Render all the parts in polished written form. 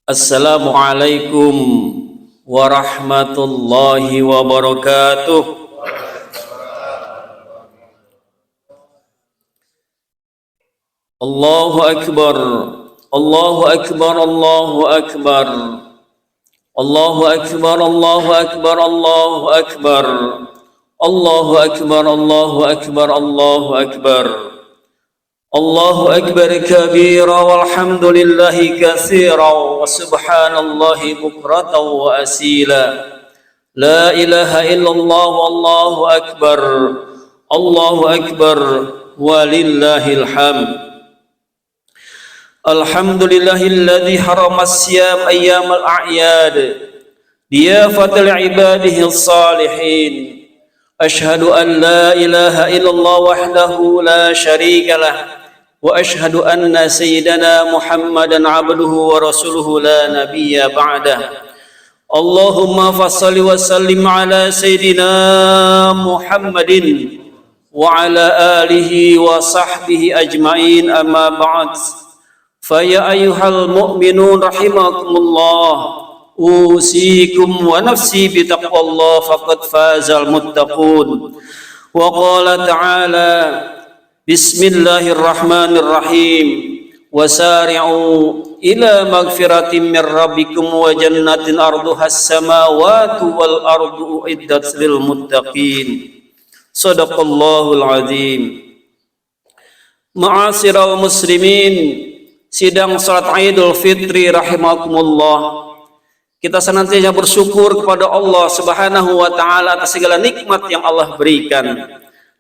Assalamualaikum warahmatullahi wabarakatuh. Allahu akbar, Allahu akbar, Allahu akbar, Allahu akbar, Allahu akbar, Allahu akbar, Allahu akbar, Allahu akbar, Allahu akbar. Allahu akbar kabira walhamdulillahi katsira wa subhanallahi bukratan wa asila. La ilaha illallah wallahu akbar. Allahu akbar walillahil hamd. Alhamdulillahilladzi harama as-siyam ayyamal a'yad diyafatal ibadihi as-salihin. Ashhadu an la ilaha illallah wahdahu la syarika lah wa ashhadu anna sayyidana Muhammadan abduhu wa rasuluhu la nabiyya ba'dah. Allahumma fassalli wa sallim ala sayyidina Muhammadin wa ala alihi wa sahbihi ajma'in, amma ba'd. Fa ya ayyuhal mu'minun rahimakumullah, usikum wa nafsi bitaqwallah faqad fazal muttaqun. Wa qala ta'ala bismillahirrahmanirrahim wasari'u ila magfiratin min rabbikum wa jannatin arduhas samawati wal ardu uiddat lil muttaqin. Shadaqallahul azim. Ma'asyiral muslimin, sidang salat Idul Fitri rahimakumullah. Kita senantiasa bersyukur kepada Allah Subhanahu wa taala atas segala nikmat yang Allah berikan.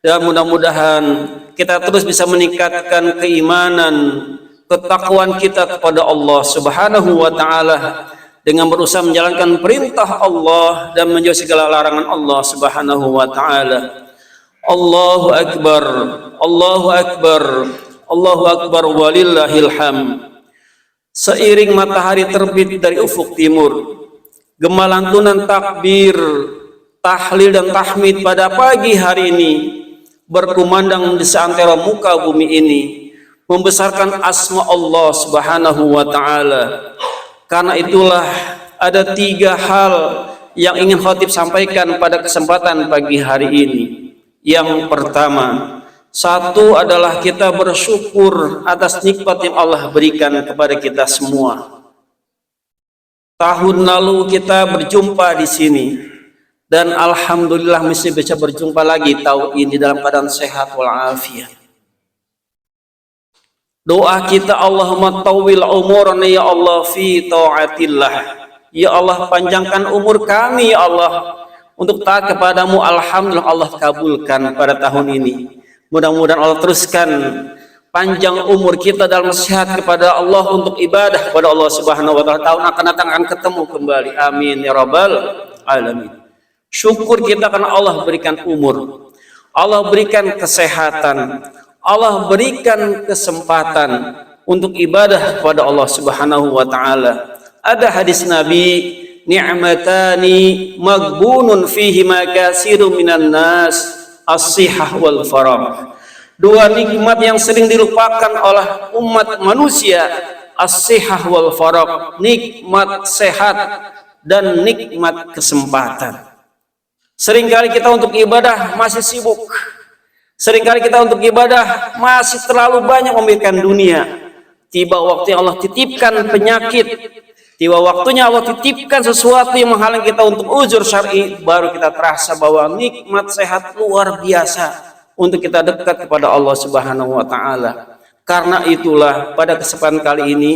Dan mudah-mudahan kita terus bisa meningkatkan keimanan, ketakwaan kita kepada Allah Subhanahu wa taala dengan berusaha menjalankan perintah Allah dan menjauhi segala larangan Allah Subhanahu wa taala. Allahu akbar, Allahu akbar, Allahu akbar walillahil hamd. Seiring matahari terbit dari ufuk timur, gema lantunan takbir, tahlil dan tahmid pada pagi hari ini berkumandang di seantero muka bumi ini, membesarkan asma Allah Subhanahu wa taala. Karena itulah ada 3 hal yang ingin khatib sampaikan pada kesempatan pagi hari ini. Yang pertama, satu adalah kita bersyukur atas nikmat yang Allah berikan kepada kita semua. Tahun lalu kita berjumpa di sini dan alhamdulillah masih bisa berjumpa lagi tahun ini dalam keadaan sehat walafiat. Doa kita, Allahumma tawwil umurana ya Allah fi taatillah. Ya Allah, panjangkan umur kami ya Allah untuk taat kepadamu. Alhamdulillah Allah kabulkan pada tahun ini. Mudah-mudahan Allah teruskan panjang umur kita dalam sehat kepada Allah untuk ibadah kepada Allah Subhanahu wa taala. Tahun akan datang akan ketemu kembali. Amin ya rabbal alamin. Syukur kita karena Allah berikan umur, Allah berikan kesehatan, Allah berikan kesempatan untuk ibadah kepada Allah Subhanahu wa taala. Ada hadis Nabi, ni'matani maghbunun fihi ma katsirun minan nas, as-sihah wal faragh. 2 nikmat yang sering dilupakan oleh umat manusia, as-sihah wal faragh, nikmat sehat dan nikmat kesempatan. Seringkali kita untuk ibadah masih sibuk, seringkali kita untuk ibadah masih terlalu banyak memikirkan dunia. Tiba waktu yang Allah titipkan penyakit, tiba waktunya Allah titipkan sesuatu yang menghalang kita untuk uzur syar'i, baru kita terasa bahwa nikmat sehat luar biasa untuk kita dekat kepada Allah Subhanahu wa taala. Karena itulah pada kesempatan kali ini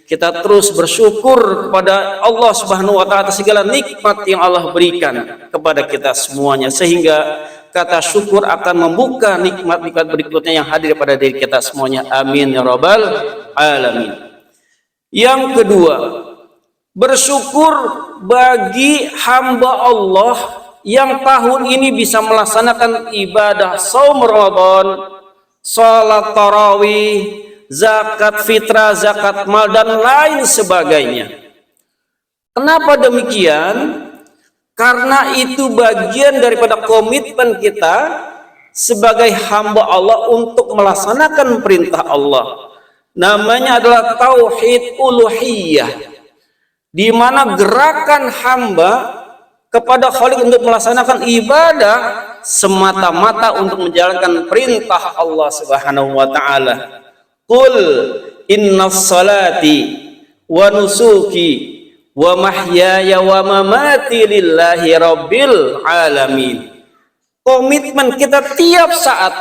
kita terus bersyukur kepada Allah Subhanahu wa taala atas segala nikmat yang Allah berikan kepada kita semuanya, sehingga kata syukur akan membuka nikmat-nikmat berikutnya yang hadir pada diri kita semuanya. Amin ya rabbal alamin. Yang kedua, bersyukur bagi hamba Allah yang tahun ini bisa melaksanakan ibadah saum Ramadan, salat tarawih, zakat fitrah, zakat mal dan lain sebagainya. Kenapa demikian? Karena itu bagian daripada komitmen kita sebagai hamba Allah untuk melaksanakan perintah Allah. Namanya adalah tauhid uluhiyah. di mana gerakan hamba kepada Khalik untuk melaksanakan ibadah semata-mata untuk menjalankan perintah Allah Subhanahu wa taala. Qul innas salati wa nusuki wa mahyaya wa mamati lillahi rabbil alamin. Komitmen kita tiap saat,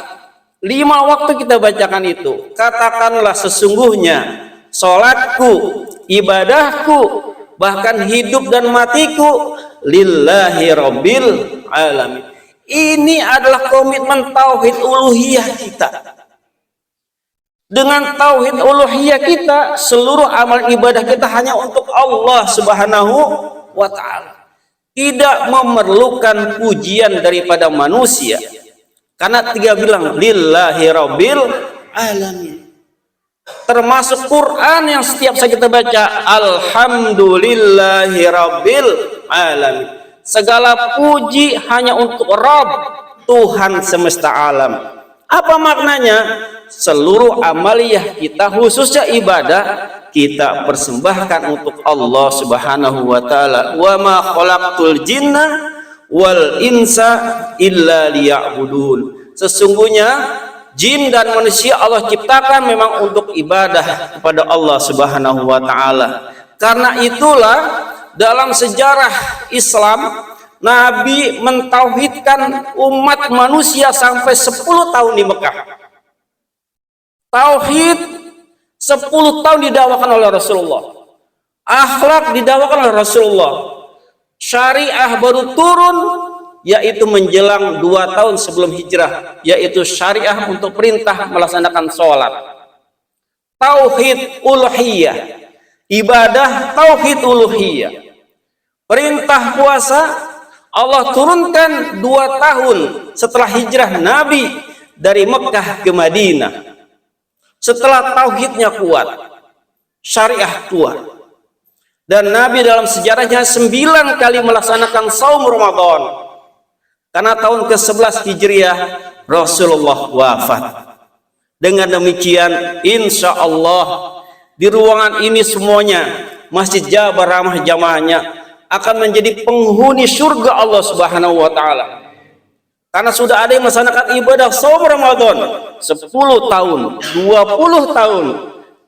5 waktu kita bacakan itu, katakanlah sesungguhnya salatku, ibadahku, bahkan hidup dan matiku lillahi rabbil alamin. Ini adalah komitmen tauhid uluhiyah kita. Dengan tauhid uluhiyah kita, seluruh amal ibadah kita hanya untuk Allah Subhanahu wa taala. Tidak memerlukan pujian daripada manusia. Karena tiga bilang lillahi rabbil alamin. Termasuk Quran yang setiap saat kita baca alhamdulillahi rabbil alamin. Segala puji hanya untuk Rabb, Tuhan semesta alam. Apa maknanya? Seluruh amaliyah kita, khususnya ibadah, kita persembahkan untuk Allah Subhanahu wa taala. Wa ma khalaqtul jinna wal insa illa liya'budun. Sesungguhnya jin dan manusia Allah ciptakan memang untuk ibadah kepada Allah Subhanahu wa taala. Karena itulah dalam sejarah Islam Nabi mentauhidkan umat manusia sampai 10 tahun di Mekah. Tauhid 10 tahun didakwakan oleh Rasulullah. Akhlak didakwakan oleh Rasulullah. Syariah baru turun yaitu menjelang 2 tahun sebelum hijrah, yaitu syariah untuk perintah melaksanakan sholat. Tauhid uluhiyah, ibadah tauhid uluhiyah. Perintah puasa Allah turunkan 2 tahun setelah hijrah Nabi dari Mekah ke Madinah. Setelah tauhidnya kuat, syariah kuat, dan Nabi dalam sejarahnya 9 kali melaksanakan saum Ramadan. Karena tahun ke-11 Hijriah Rasulullah wafat. Dengan demikian insya Allah di ruangan ini semuanya Masjid Jabar Ramah jamaahnya akan menjadi penghuni surga Allah Subhanahu wa taala. Karena sudah ada yang melaksanakan ibadah saum Ramadan 10 tahun, 20 tahun,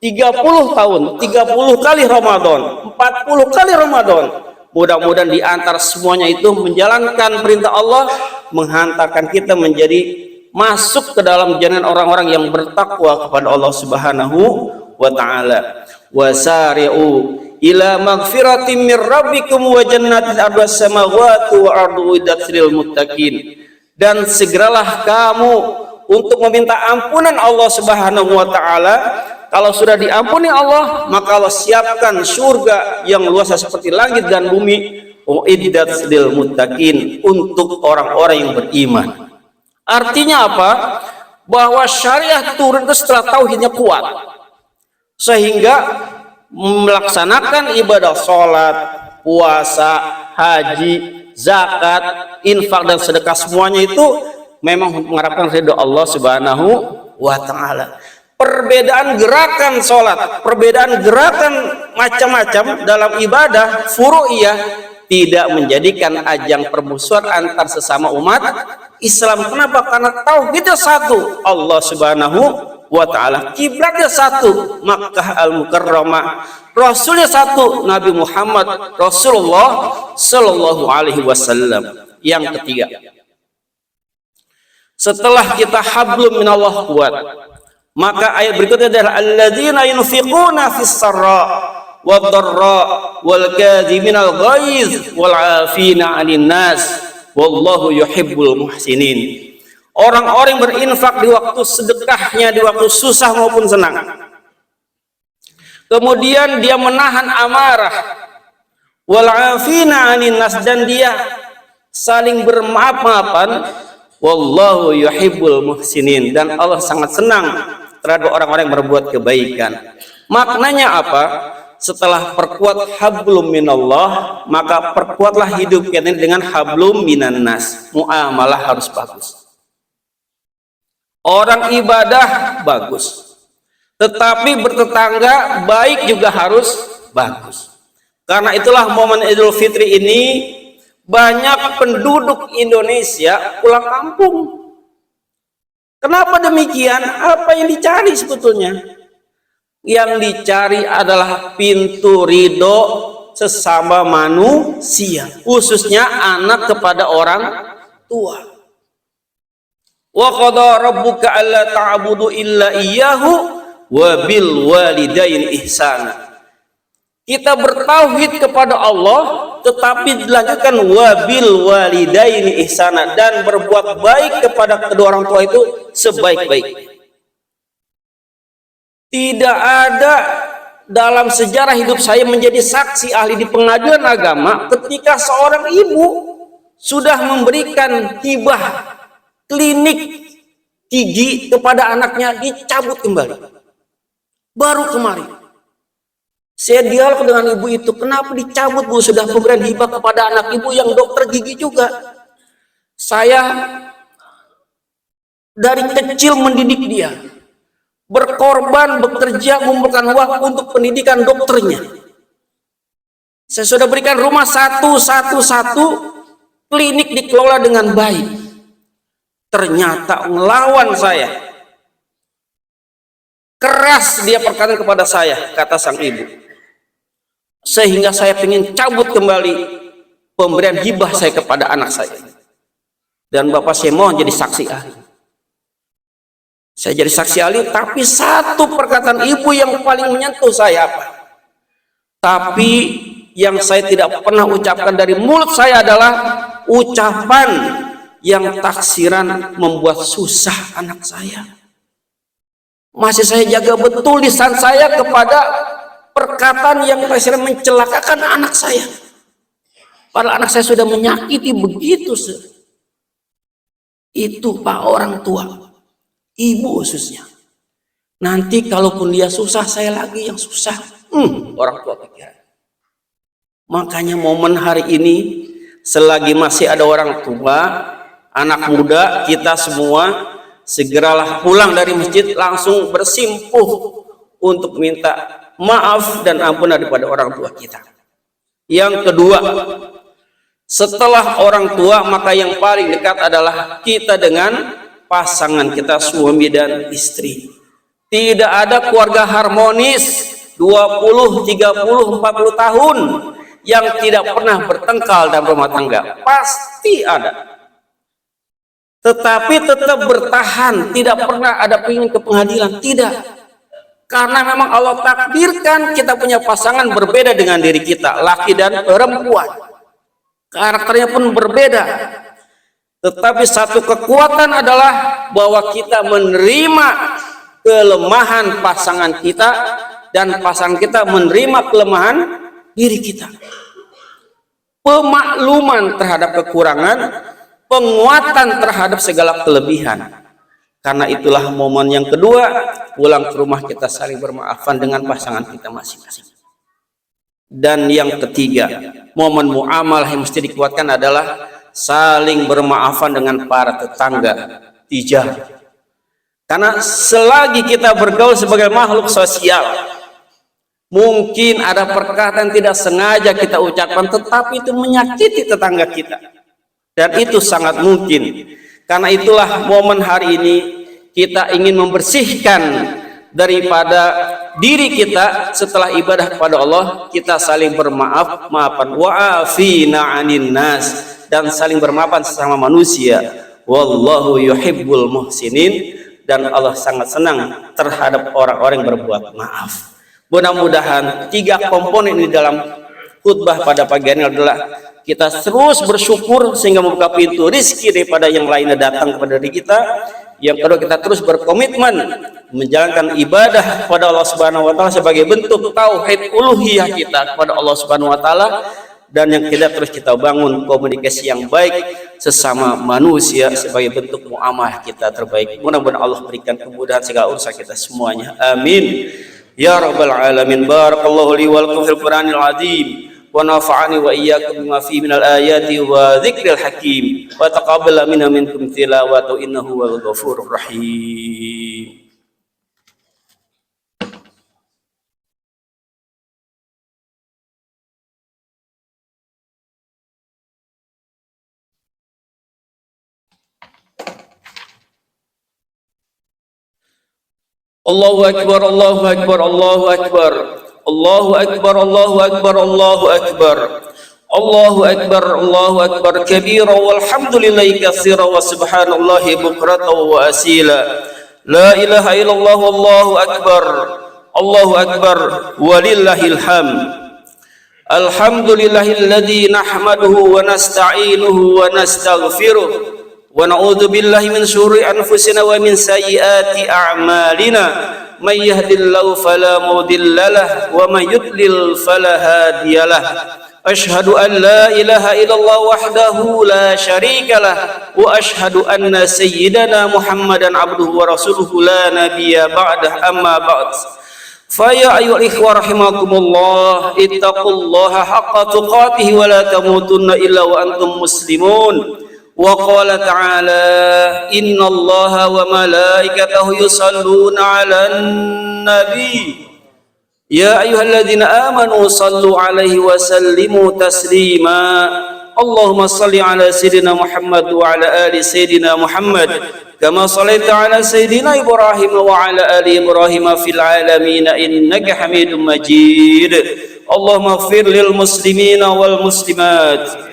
30 tahun, 30 kali Ramadan, 40 kali Ramadan. Mudah-mudahan di antara semuanya itu menjalankan perintah Allah, menghantarkan kita menjadi masuk ke dalam jalan orang-orang yang bertakwa kepada Allah Subhanahu wa taala. Wasari'u ila magfiratin min rabbikum wa jannatin ardhas samawati wa ardu uiddat lil muttaqin. Dan segeralah kamu untuk meminta ampunan Allah Subhanahu wa taala. Kalau sudah diampuni Allah, maka Allah siapkan surga yang luas seperti langit dan bumi, uiddat lil muttaqin, untuk orang-orang yang beriman. Artinya apa? Bahwa syariah turun itu setelah tauhidnya kuat, sehingga melaksanakan ibadah sholat, puasa, haji, zakat, infak dan sedekah, semuanya itu memang mengharapkan ridho Allah Subhanahu wa taala. Perbedaan gerakan sholat, perbedaan gerakan macam-macam dalam ibadah furu'iyah tidak menjadikan ajang permusuhan antar sesama umat Islam. Kenapa? Karena tauhidnya satu, Allah Subhanahu wa ta'ala. Kiblatnya satu, Makkah Al-Mukarramah. Rasulnya satu, Nabi Muhammad Rasulullah Sallallahu Alaihi Wasallam. Yang ketiga, setelah kita hablum minallah kuat, maka ayat berikutnya adalah alladzina yunfiquna fis sarra wad dharra wal kadhiminal ghaiz wal 'afina 'anil nas wallahu yuhibbul muhsinin. Orang-orang yang berinfak di waktu sedekahnya, di waktu susah maupun senang. Kemudian dia menahan amarah, wal 'afina 'anil nas, dan dia saling bermaaf-maafan. Wallahu yuhibbul muhsinin, dan Allah sangat senang terhadap orang-orang yang berbuat kebaikan. Maknanya apa? Setelah perkuat hablum minallah, maka perkuatlah hidup kita dengan hablum minan nas. Muamalah harus bagus. Orang ibadah bagus, tetapi bertetangga baik juga harus bagus. Karena itulah momen Idul Fitri ini banyak penduduk Indonesia pulang kampung. Kenapa demikian? Apa yang dicari sebetulnya? Yang dicari adalah pintu ridho sesama manusia, khususnya anak kepada orang tua. Wa qada rabbuka alla ta'budu illa iyyahu wa bil walidaini ihsana. Kita bertauhid kepada Allah, tetapi dilanjutkan wabil walidaini ihsana, dan berbuat baik kepada kedua orang tua itu sebaik-baik. Tidak ada dalam sejarah hidup saya menjadi saksi ahli di pengadilan agama ketika seorang ibu sudah memberikan hibah klinik gigi kepada anaknya dicabut kembali. Baru kemarin saya dialog dengan ibu itu, kenapa dicabut Bu? Sudah pemberian hibah kepada anak ibu yang dokter gigi juga. Saya dari kecil mendidik dia, berkorban, bekerja, mengumpulkan uang untuk pendidikan dokternya. Saya sudah berikan rumah satu, klinik dikelola dengan baik. Ternyata melawan saya. Keras dia perkataan kepada saya, kata sang ibu. Sehingga saya ingin cabut kembali pemberian hibah saya kepada anak saya. Dan Bapak saya mohon jadi saksi ahli. Saya jadi saksi ahli, tapi satu perkataan ibu yang paling menyentuh saya apa? Tapi yang saya tidak pernah ucapkan dari mulut saya adalah ucapan yang taksiran membuat susah anak saya. Masih saya jaga betul lisan saya kepada perkataan yang taksiran mencelakakan anak saya. Padahal anak saya sudah menyakiti begitu. Itu Pak orang tua, ibu khususnya. Nanti kalaupun dia susah, saya lagi yang susah. Orang tua pikiran. Makanya momen hari ini, selagi masih ada orang tua, anak muda, kita semua segeralah pulang dari masjid langsung bersimpuh untuk minta maaf dan ampunan daripada orang tua kita. Yang kedua, setelah orang tua, maka yang paling dekat adalah kita dengan pasangan kita, suami dan istri. Tidak ada keluarga harmonis 20, 30, 40 tahun yang tidak pernah bertengkar dalam rumah tangga. Pasti ada. Tetapi tetap bertahan, tidak pernah ada ingin ke pengadilan, tidak. Karena memang Allah takdirkan kita punya pasangan berbeda dengan diri kita, laki dan perempuan. Karakternya pun berbeda. Tetapi satu kekuatan adalah bahwa kita menerima kelemahan pasangan kita dan pasangan kita menerima kelemahan diri kita. Pemakluman terhadap kekurangan, penguatan terhadap segala kelebihan. Karena itulah momen yang kedua, pulang ke rumah kita saling bermaafan dengan pasangan kita masing-masing. Dan yang ketiga, momen muamalah yang mesti dikuatkan adalah saling bermaafan dengan para tetangga, tijar. Karena selagi kita bergaul sebagai makhluk sosial, mungkin ada perkataan tidak sengaja kita ucapkan, tetapi itu menyakiti tetangga kita. Dan itu sangat mungkin. Karena itulah momen hari ini kita ingin membersihkan daripada diri kita setelah ibadah kepada Allah, kita saling maafan wa'afina 'anin nas, dan saling bermaafan sesama manusia. Wallahu yuhibbul muhsinin, dan Allah sangat senang terhadap orang-orang yang berbuat maaf. Mudah-mudahan tiga komponen ini dalam khutbah pada pagi ini adalah kita terus bersyukur sehingga membuka pintu rizki daripada yang lainnya datang kepada diri kita. Yang kedua, kita terus berkomitmen menjalankan ibadah kepada Allah Subhanahu wa taala sebagai bentuk tauhid uluhiyah kita kepada Allah Subhanahu wa taala. Dan yang ketiga, terus kita bangun komunikasi yang baik sesama manusia sebagai bentuk muamalah kita terbaik. Mudah-mudahan Allah berikan kemudahan segala urusan kita semuanya. Amin ya rabbal alamin. Barakallahu li wa lakum fil Qur'anil azim. ونفعني وإياكم بما فيه من الآيات وذكر الحكيم وتقبل منا منكم تلاوته إنه هو الغفور الرحيم. Allahu akbar, Allahu akbar, Allahu akbar. Allahu akbar, Allahu akbar, Allahu akbar. Allahu akbar, Allahu akbar kabira walhamdulillahi katsira wa subhanallahi bukratan wa asila. La ilaha illallah wallahu akbar. Allahu akbar walillahil hamd. Alhamdulillahilladzi nahmaduhu wa nasta'inuhu wa nastaghfiruh wa na'udzu billahi min syururi anfusina wa min sayyiati a'malina. May yahdihillahu fala mudhillalah wa may yudlil fala hadiyalah. Ashhadu an la ilaha illallah wahdahu la syarikalah wa ashhadu anna sayyidana Muhammadan abduhu wa rasuluhu la nabiyya ba'dah, amma ba'd. Fa ya ayyuhal ikhwah rahimakumullah, ittaqullaha haqqa tuqatih wa la tamutunna illa wa antum muslimun. Wa qala ta'ala innallaha wa malaikatahu yusalluna 'alan nabi ya ayyuhalladzina amanu sallu 'alaihi wa sallimu taslima. Allahumma salli 'ala sayyidina Muhammad wa 'ala ali sayyidina Muhammad kama shallaita 'ala sayyidina Ibrahim wa 'ala ali Ibrahim fil 'alamin innaka Hamidum Majid. Allahumma ighfir lil muslimina wal muslimat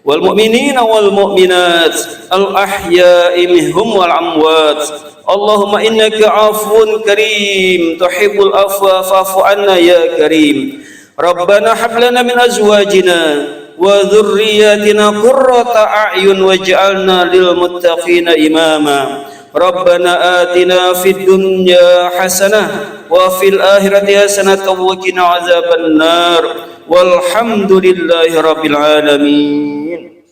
wal mu'minina wal mu'minat al ahya'i minhum wal amwat. Allahumma innaka 'afuwun karim tuhibbul afwa fa'fu 'anna ya karim. Rabbana hab lana min azwajina wa dhurriyyatina qurrata a'yun waj'alna lil muttaqina imama. Rabbana atina fid dunya hasanah wa fil akhirati hasanah wa qina azabannar. Walhamdulillahi rabbil alamin.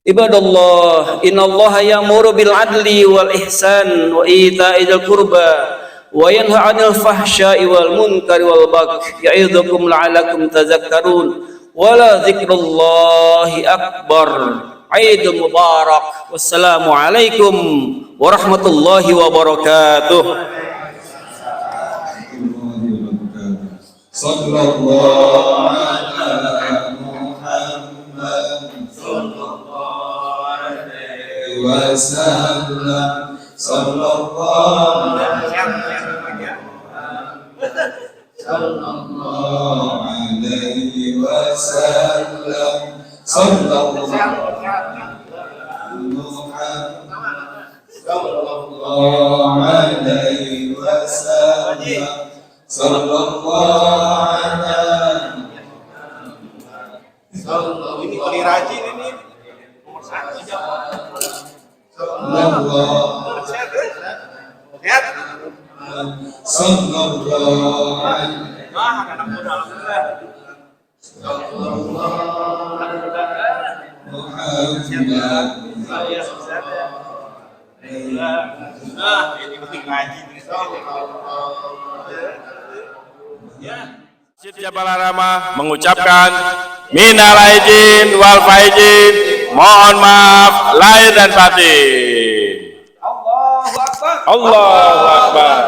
Ibadallah, innallaha ya'muru bil adli wal ihsan wa ita'i dzil qurba wa yanha 'anil fahsya'i wal munkari wal baghi ya'idzukum la'allakum tadhakkarun. Wa la dzikrullahi akbar. Aidul mubarak. Wassalamu alaikum warahmatullahi wabarakatuh. Sallallahu ala Muhammad sallallahu alaihi wasallam. Sallallahu alaihi wasallam. Sallallahu alaihi wasallam. Sallallahu alaihi wasallam. Ini Oli Rajin ini nomor 1 aja. Lihat. Sallallahu alaihi Anak muda alhamdulillah. Muhammad. Ini penting ngaji nih. Masjid Jabal Rahmah mengucapkan minal aidin wal faizin, mohon maaf lahir dan batin. Allahu Akbar. Allahu Akbar.